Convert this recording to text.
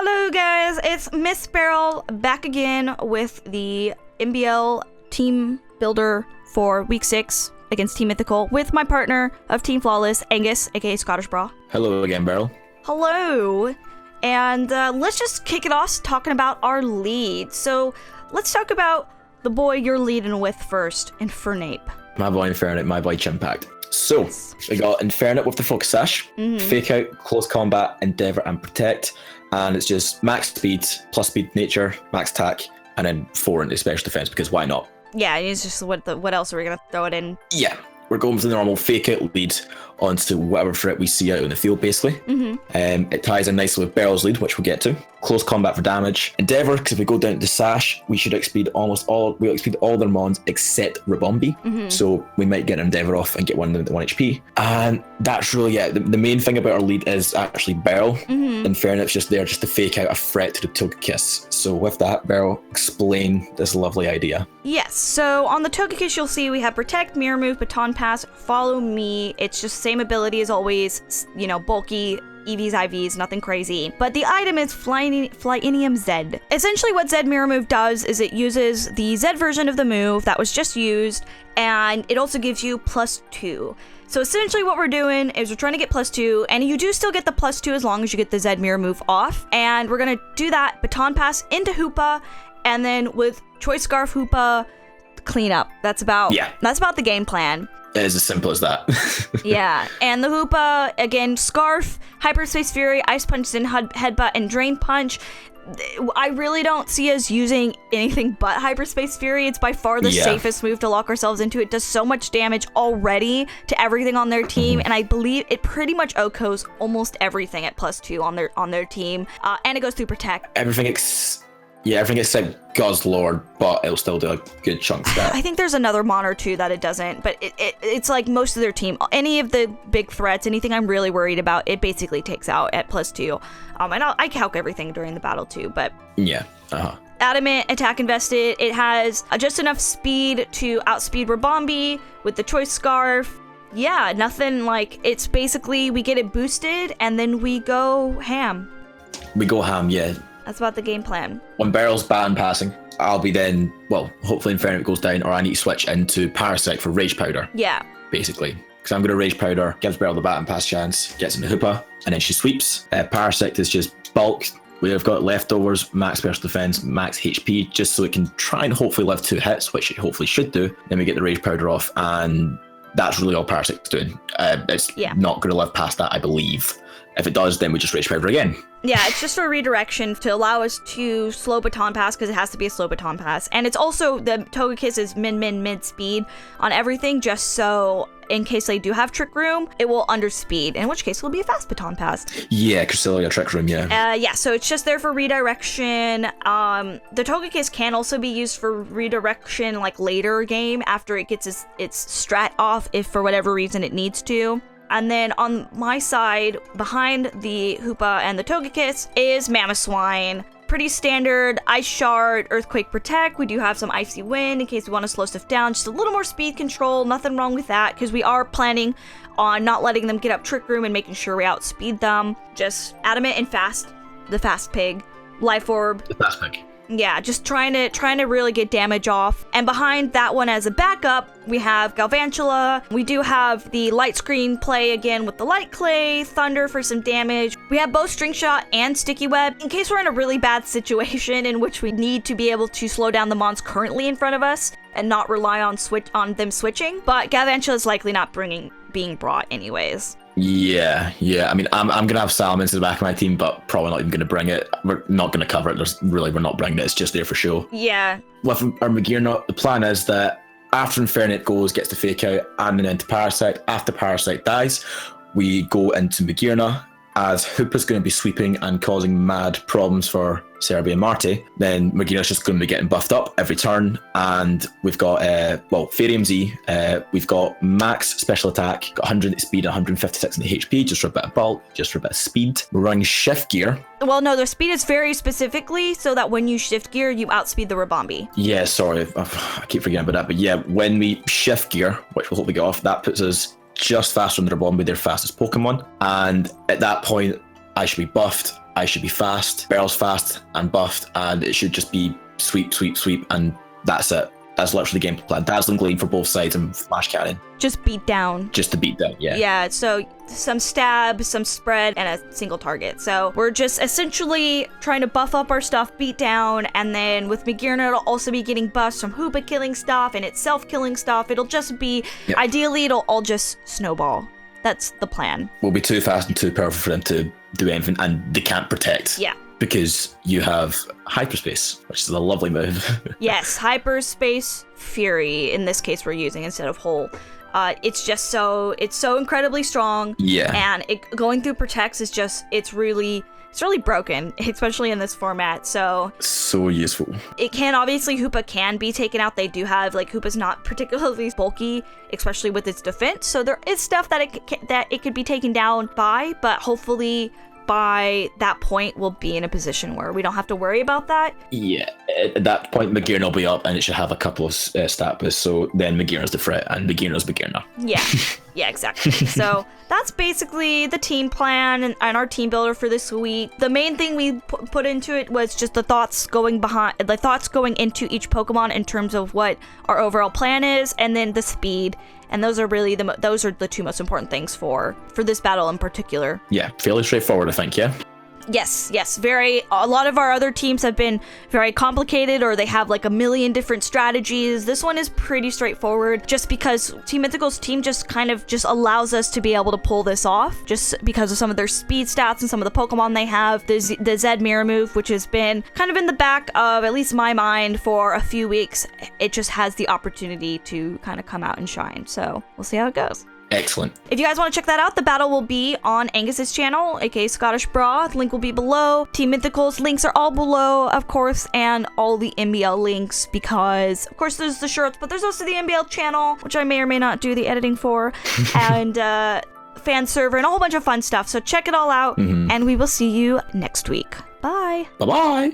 Hello guys, it's Miss Beryl back again with the MBL Team Builder for week 6 against Team Mythical with my partner of Team Flawless, Angus, aka Scottish Bra. Hello again, Beryl. Hello, and let's just kick it off talking about our lead. So let's talk about the boy you're leading with first, Infernape. My boy Infernape, my boy Chimpact. So, we got Infernape with the Focus Sash, Fake Out, Close Combat, Endeavour, and Protect. And it's just max speed, plus speed nature, max attack, and then 4 into special defense, because why not? Yeah, it's just what else are we going to throw it in? Yeah, we're going with the normal Fake Out lead onto whatever threat we see out in the field, basically. It ties in nicely with Beryl's lead, which we'll get to. Close Combat for damage. Endeavour, because if we go down to Sash, we should outspeed we'll outspeed all their mons except Rabombi. So we might get Endeavour off and get one 1 HP. And that's really it. The main thing about our lead is actually Beryl. Infernape's just there just to fake out a threat to the Togekiss. So with that, Beryl, explain this lovely idea. Yes, so on the Togekiss you'll see we have Protect, Mirror Move, Baton Pass, Follow Me. It's just same ability as always, you know, bulky, EVs, IVs, nothing crazy. But the item is Flyinium Z. Essentially what Z Mirror Move does is it uses the Z version of the move that was just used, and it also gives you +2. So essentially what we're doing is we're trying to get +2, and you do still get the +2 as long as you get the Z Mirror Move off. And we're gonna do that Baton Pass into Hoopa, and then with Choice Scarf Hoopa, clean up. That's about the game plan. It is as simple as that. Yeah, and the Hoopa, again, Scarf, Hyperspace Fury, Ice Punch, and Headbutt, and Drain Punch. I really don't see us using anything but Hyperspace Fury. It's by far the safest move to lock ourselves into. It does so much damage already to everything on their team, and I believe it pretty much OHKOs almost everything at +2 on their team. And it goes through Protect. Everything except God's Lord, but it'll still do a good chunk of that. I think there's another mon or two that it doesn't, but it's like most of their team. Any of the big threats, anything I'm really worried about, it basically takes out at +2. And I calc everything during the battle too, but... Yeah, Adamant, Attack Invested, it has just enough speed to outspeed Rabombi with the Choice Scarf. Yeah, nothing like... It's basically, we get it boosted, and then we go ham. We go ham, yeah. That's about the game plan. When Beryl's baton passing, I'll be then, well, hopefully Infernape goes down, or I need to switch into Parasect for Rage Powder. Yeah. Basically. Because I'm going to Rage Powder, gives Beryl the baton pass chance, gets into Hoopa, and then she sweeps. Parasect is just bulk. We've got leftovers, max special defense, max HP, just so it can try and hopefully live 2 hits, which it hopefully should do. Then we get the Rage Powder off, and that's really all Parasect's doing. It's not going to live past that, I believe. If it does, then we just Rage Powder again. Yeah, it's just a redirection to allow us to slow Baton Pass, because it has to be a slow Baton Pass. And it's also, the Togekiss is mid speed on everything, just so in case they do have Trick Room, it will underspeed, in which case it will be a fast Baton Pass. Yeah, Cresselia Trick Room, yeah. Yeah, so it's just there for redirection. The Togekiss can also be used for redirection, like later game, after it gets its strat off, if for whatever reason it needs to. And then on my side, behind the Hoopa and the Togekiss, is Mamoswine. Pretty standard Ice Shard, Earthquake Protect. We do have some Icy Wind in case we want to slow stuff down. Just a little more speed control. Nothing wrong with that, because we are planning on not letting them get up Trick Room and making sure we outspeed them. Just Adamant and Fast, the Fast Pig. Life Orb. The Fast Pig. Yeah, just trying to really get damage off. And behind that one as a backup, we have Galvantula. We do have the Light Screen play again with the Light Clay, Thunder for some damage. We have both String Shot and Sticky Web in case we're in a really bad situation in which we need to be able to slow down the mons currently in front of us and not rely on them switching. But Galvantula is likely not being brought anyways. Yeah. I mean, I'm going to have Salamence in the back of my team, but probably not even going to bring it. We're not going to cover it. We're not bringing it. It's just there for show. Yeah. With our Magearna, the plan is that after Infernape goes, gets the Fake Out, and then into Parasite. After Parasite dies, we go into Magearna, as Hoopa's going to be sweeping and causing mad problems for Cerebi and Marty. Then Magearna's just going to be getting buffed up every turn, and we've got Farium Z, we've got max special attack, got 100 speed, 156 in the HP, just for a bit of bulk, just for a bit of speed. We're running Shift Gear. Well, no, their speed is very specifically so that when you Shift Gear, you outspeed the Rabombi. Yeah, sorry, I keep forgetting about that, but yeah, when we Shift Gear, which we'll hopefully get off, that puts us just faster than Rabombi, their fastest Pokemon. And at that point, I should be buffed, I should be fast, Beryl's fast and buffed, and it should just be sweep, sweep, sweep, and that's it. That's literally the game plan. Dazzling Gleam for both sides and Flash Cannon. Just beat down. Just to beat down, yeah. Yeah, so some stab, some spread, and a single target. So we're just essentially trying to buff up our stuff, beat down, and then with Magirna, it'll also be getting buffs from Hoopa killing stuff and itself killing stuff. It'll just be, ideally, it'll all just snowball. That's the plan. We'll be too fast and too powerful for them to do anything, and they can't protect. Yeah. Because you have hyperspace, which is a lovely move. Yes, hyperspace fury. In this case, we're using instead of whole. It's so incredibly strong. Yeah. And going through protects is just it's really broken, especially in this format. So useful. It can obviously Hoopa can be taken out. They do have Hoopa's not particularly bulky, especially with its defense. So there is stuff that it could be taken down by, but hopefully by that point, we'll be in a position where we don't have to worry about that. Yeah, at that point, Magirna will be up and it should have a couple of stat boosts, so then Magirna's the threat and Magirna's Magirna. Yeah, exactly. So that's basically the team plan and our team builder for this week. The main thing we put into it was just the thoughts going into each Pokemon in terms of what our overall plan is, and then the speed. And those are really the two most important things for this battle in particular. Yeah, fairly straightforward, I think, yeah? Yes. A lot of our other teams have been very complicated, or they have a million different strategies. This one is pretty straightforward, just because Team Mythical's team just allows us to be able to pull this off, just because of some of their speed stats and some of the Pokemon they have. The Zed Mirror move, which has been kind of in the back of at least my mind for a few weeks, it just has the opportunity to kind of come out and shine. So we'll see how it goes. Excellent. If you guys want to check that out, the battle will be on Angus's channel, aka Scottish Bra. The link will be below. Team Mythical's links are all below, of course, and all the MBL links, because, of course, there's the shirts, but there's also the MBL channel, which I may or may not do the editing for, and fan server, and a whole bunch of fun stuff. So check it all out, and we will see you next week. Bye. Bye-bye.